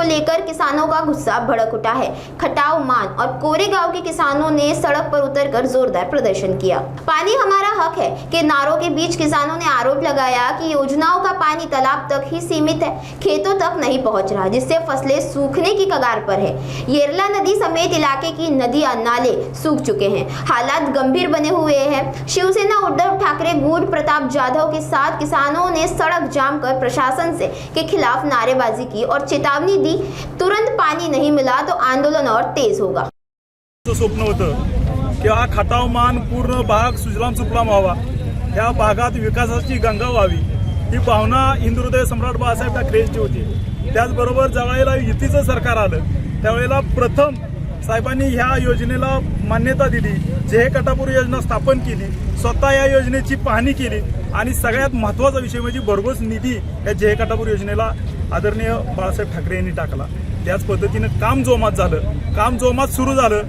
को लेकर किसानों का गुस्सा भड़क उठा है। खटाव, मान और कोरेगांव के किसानों ने सड़क पर उतरकर जोरदार प्रदर्शन किया। पानी हमारा हक है के नारों के बीच किसानों ने आरोप लगाया कि योजनाओं का पानी तालाब तक ही सीमित है, खेतों तक नहीं पहुंच रहा, जिससे फसलें सूखने की कगार पर है। येरला नदी समेत इलाके की नदियां, नाले सूख चुके हैं। हालात गंभीर बने हुए हैं। शिवसेना उद्धव ठाकरे, गुट प्रताप जाधव के साथ किसानों ने सड़क जाम कर प्रशासन से के खिलाफ नारेबाजी की और चेतावनी दी, तुरंत पानी नहीं मिला तो आंदोलन और तेज होगा। स्वप्न होतं की हा खटाव मान पूर्ण भाग सुजलाम सुफलाम व्हावा, या भागात विकासाची गंगा व्हावी, ही भावना हिंदुहृदय सम्राट बाळासाहेब ठाकरेंची होती। त्याचबरोबर ज्यावेळेला युतीचं सरकार आलं त्यावेळेला प्रथम साहेबांनी ह्या योजनेला मान्यता दिली, जे कटापूर योजना स्थापन केली, स्वतः या योजनेची पाहणी केली आणि सगळ्यात महत्त्वाचा विषय म्हणजे भरघोस निधी या जे कटापूर योजनेला आदरणीय बाळासाहेब ठाकरे यांनी टाकला। त्याच पद्धतीनं काम जोमात झालं, काम जोमात सुरू झालं,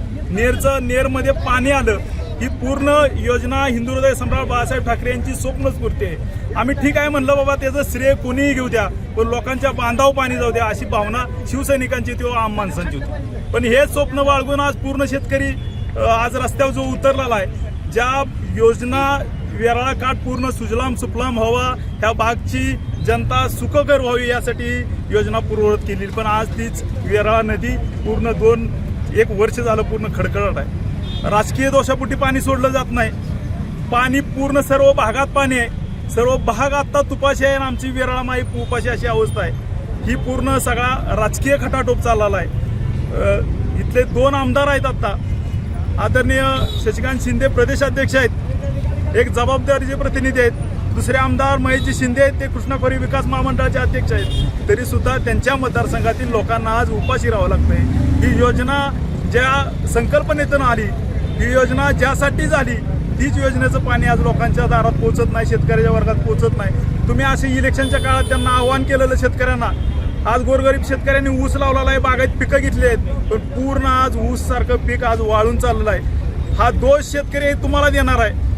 नेरमध्ये पाणी आलं। ही पूर्ण योजना हिंदुहृदय सम्राट बाळासाहेब ठाकरे यांची स्वप्नस्फूर्ती आहे। आम्ही ठीक आहे म्हणलं बाबा, त्याचं श्रेय कोणीही घेऊ द्या, पण लोकांच्या बांधावर पाणी जाऊ द्या अशी भावना शिवसैनिकांची किंवा आम माणसांची होती। पण हे स्वप्न बाळगून आज पूर्ण शेतकरी आज रस्त्यावर जो उतरलेला आहे, ज्या योजना वेराळा काठ पूर्ण सुजलाम सुफलाम व्हावा, ह्या भागची जनता सुखकर व्हावी यासाठी योजना पूर्ववत केली, पण आज तीच वेराळा नदी पूर्ण एक वर्ष झालं पूर्ण खडखडत आहे। राजकीय दोषापोटी पाणी सोडलं जात नाही। पाणी पूर्ण सर्व भागात पाणी आहे, सर्व भाग आता तुपाशी आहे आणि आमची वेराळा माई उपाशी अशी अवस्था आहे। ही पूर्ण सगळा राजकीय खटाटोप चाललेला आहे। इथले 2 आमदार आहेत आता, आदरणीय शशिकांत शिंदे प्रदेशाध्यक्ष आहेत, एक जबाबदारीचे प्रतिनिधी आहेत। दुसरे आमदार महेशजी शिंदे आहेत, ते कृष्णा खोरे विकास महामंडळाचे अध्यक्ष आहेत। तरी सुद्धा त्यांच्या मतदारसंघातील लोकांना आज उपाशी राहावं लागतंय। ही योजना ज्या संकल्पनेतून आली, ही योजना ज्यासाठी झाली, तीच योजनेचं पाणी आज लोकांच्या दारात पोहोचत नाही, शेतकऱ्याच्या वर्गात पोहोचत नाही। तुम्ही असे इलेक्शनच्या काळात त्यांना आव्हान केलेलं शेतकऱ्यांना, आज गोरगरीब शेतकऱ्यांनी ऊस लावलेला आहे, बागायत पिकं घेतली आहेत, पण पूर्ण आज ऊस सारखं पीक आज वाळून चाललेलं आहे। हा दोष शेतकरी तुम्हाला देणार आहे,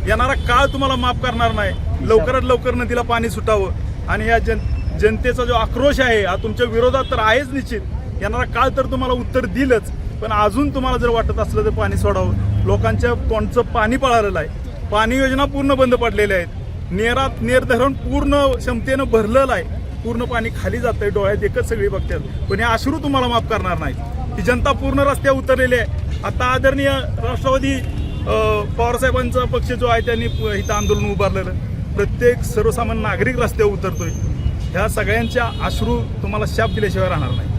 येणारा काळ तुम्हाला माफ करणार नाही। लवकरात लवकर नदीला पाणी सुटावं आणि या जनतेचा जो आक्रोश आहे हा तुमच्या विरोधात तर आहेच निश्चित, येणारा काळ तर तुम्हाला उत्तर दिलंच, पण अजून तुम्हाला जर वाटत असलं तर पाणी सोडावं। लोकांच्या तोंडचं पाणी पळालेलं आहे, पाणी योजना पूर्ण बंद पडलेल्या आहेत, नेर धरण पूर्ण क्षमतेनं भरलेलं आहे, पूर्ण पाणी खाली जातंय, डोळ्यात एकच सगळी बघतात, पण हे अश्रू तुम्हाला माफ करणार नाही। ही जनता पूर्ण रस्त्यावर उतरलेली आहे। आता आदरणीय राष्ट्रवादी पवारसाहेबांचा पक्ष जो आहे त्यांनी इथं आंदोलन उभारलेलं, प्रत्येक सर्वसामान्य नागरिक रस्त्यावर उतरतोय। ह्या सगळ्यांच्या अश्रू तुम्हाला शाप दिल्याशिवाय राहणार नाही।